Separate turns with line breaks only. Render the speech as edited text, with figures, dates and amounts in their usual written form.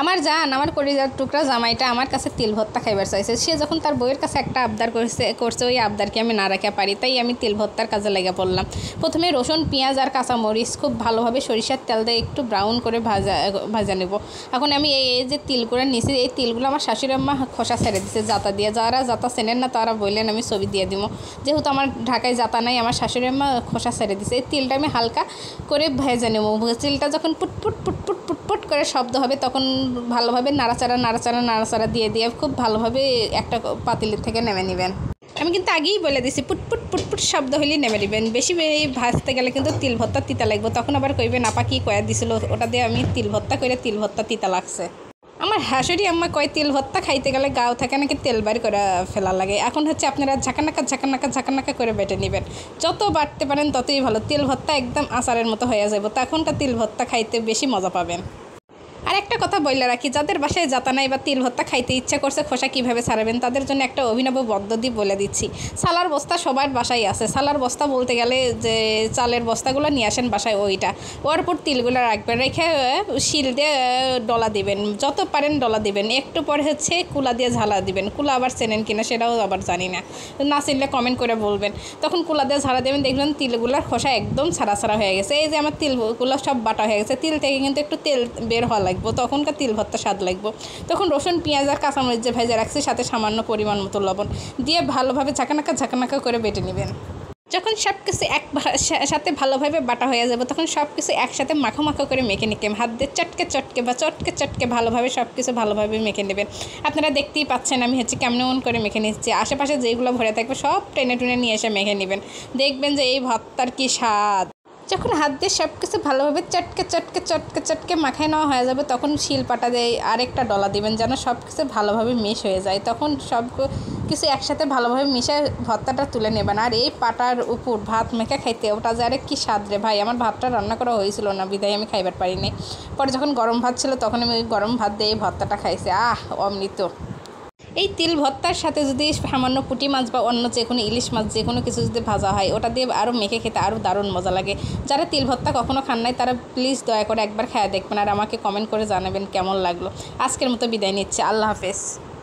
আমার জান আমার কলিজার টুকরা জামাইটা আমার কাছে তিল ভর্তা খাইবার চাইছে। সে যখন তার বউয়ের কাছে একটা আবদার করছে ওই আবদারকে আমি না রাখা পারি, তাই আমি তিল ভর্তার কাজে লেগে পড়লাম। প্রথমে রসুন, পেঁয়াজ আর কাঁচামরিচ খুব ভালোভাবে সরিষার তেল দিয়ে একটু ব্রাউন করে ভাজা নেব। এখন আমি এই যে তিলগুলো নিয়েছি, এই তিলগুলো আমার শাশুড়ি আম্মা খোসা ছেড়ে দিচ্ছে জাতা দিয়ে। যারা জাতা চেনেন না তারা বললেন আমি ছবি দিয়ে দিব, যেহেতু আমার ঢাকায় জাতা নাই, আমার শাশুড়ি আম্মা খোসা ছেড়ে দিচ্ছে। এই তিলটা আমি হালকা করে ভেজে নেব। তিলটা যখন পুটপুট পুটপুট পুটপুট করে শব্দ হবে তখন ভালোভাবে নাড়াচাড়া দিয়ে খুব ভালোভাবে একটা পাতিলের থেকে নেমে নেবেন। আমি কিন্তু আগেই বলে দিছি পুটপুট পুটপুট শব্দ হলেই নেমে নেবেন। বেশি ভাজতে গেলে কিন্তু তিল ভর্তা তিতা লাগবে, তখন আবার কইবেন আপা কি কয়া দিছিল, ওটা দিয়ে আমি তিল ভর্তা করে তিল ভর্তা তিতা লাগছে। আমার শাশুড়ি আম্মা কয় তিল ভর্তা খাইতে গেলে গাও থেকে নাকি তেল বাড়ি করে ফেলা লাগে। এখন হচ্ছে আপনারা ঝাঁকানাকা করে বেটে নেবেন, যত বাটতে পারেন ততই ভালো। তিল ভর্তা একদম আচারের মতো হয়ে যাবে, তখনকার তিল ভর্তা খাইতে বেশি মজা পাবেন। আর একটা কথা বলে রাখি, যাদের বাসায় জাতা নাই বা তিল ভর্তা খাইতে ইচ্ছা করছে খোসা কীভাবে ছাড়াবেন তাদের জন্য একটা অভিনব পদ্ধতি বলে দিচ্ছি। সালার বস্তা সবার বাসায় আছে। সালার বস্তা বলতে গেলে যে চালের বস্তাগুলো নিয়ে আসেন বাসায়, ওর উপর তিলগুলো রাখবেন, রেখে শিল দিয়ে ডলা দিবেন, যত পারেন ডলা দিবেন। একটু পরে হচ্ছে কুলা দিয়ে ঝালা দিবেন। কুলা আবার চেনেন কিনা সেটাও আবার জানি না, না চিনলে কমেন্ট করে বলবেন। তখন কুলা দিয়ে ঝালা দেবেন, দেখবেন তিলগুলোর খোসা একদম ছাড়া হয়ে গেছে। এই যে আমার তিলগুলো সব বাটা হয়ে গেছে, তিল থেকে কিন্তু একটু তেল বের হওয়া লাগবে, তখনকার তিল ভর্তা স্বাদ লাগবে। তখন রসুন, পেঁয়াজ আর কাঁচামরিচ যে ভেজে রাখছি সাথে সামান্য পরিমাণ মতো লবণ দিয়ে ভালোভাবে ঝাঁকানাকা করে বেটে নেবেন। যখন সব কিছু সাথে ভালোভাবে বাটা হয়ে যাবে তখন সব কিছু একসাথে মাখো করে মেখে নিতে হাত দিয়ে চটকে ভালোভাবে সব কিছু ভালোভাবে মেখে নেবেন। আপনারা দেখতেই পাচ্ছেন আমি হচ্ছে কেমন করে মেখে নিচ্ছি। আশেপাশে যেগুলো ভরে থাকবে সব টেনে নিয়ে এসে মেখে নেবেন, দেখবেন যে এই ভর্তার কি স্বাদ। যখন হাত দিয়ে সব কিছু ভালোভাবে চটকে মাখায় নেওয়া হয়ে যাবে তখন শিলপাটা দিয়ে আরেকটা ডলা দিবেন যেন সব কিছু ভালোভাবে মিশ হয়ে যায়। তখন সব কিছু একসাথে ভালোভাবে মিশে ভর্তাটা তুলে নেবেন। আর এই পাটার উপর ভাত মেখে খাইতে ওটা যে আরে কী স্বাদ রে ভাই। আমার ভাতটা রান্না করা হয়েছিল না বিদায় আমি খাইবার পারিনি। পরে যখন গরম ভাত ছিল তখন আমি ওই গরম ভাত দিয়ে এই ভর্তাটা খাইছি, অমৃত। এই তিল ভর্তার সাথে যদি সামান্য পুঁটি মাছ বা অন্য যে কোনো ইলিশ মাছ যে কোনো কিছু যদি ভাজা হয় ওটা দিয়ে আরও মেখে খেতে আরও দারুণ মজা লাগে। যারা তিল ভর্তা কখনও খান নাই তারা প্লিজ দয়া করে একবার খেয়ে দেখবেন আর আমাকে কমেন্ট করে জানাবেন কেমন লাগলো। আজকের মতো বিদায় নিচ্ছে, আল্লাহ হাফেজ।